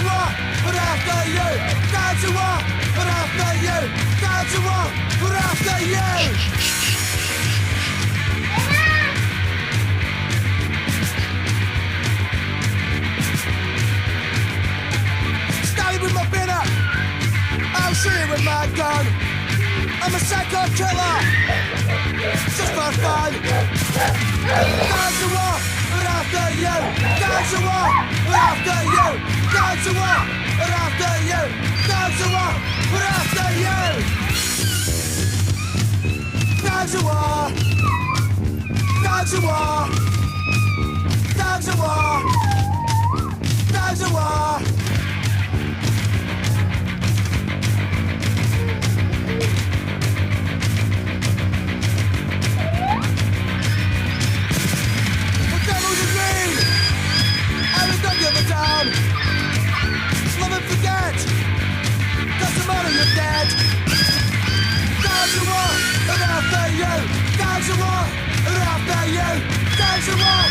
to war, but after you. Down to war, but after you. Down to war, but after you. Standing with my binner, I'm shooting with my gun. I'm a psycho killer, just for fun. Down to war, but after you. Down to war, but after you. Down to war, but after you. Down to war, but after you. Down to war. Down to war. Down to war. Down to war. Love and forget, doesn't matter, you're dead. Down to war, and after you. Down to war, and after you. Down to war.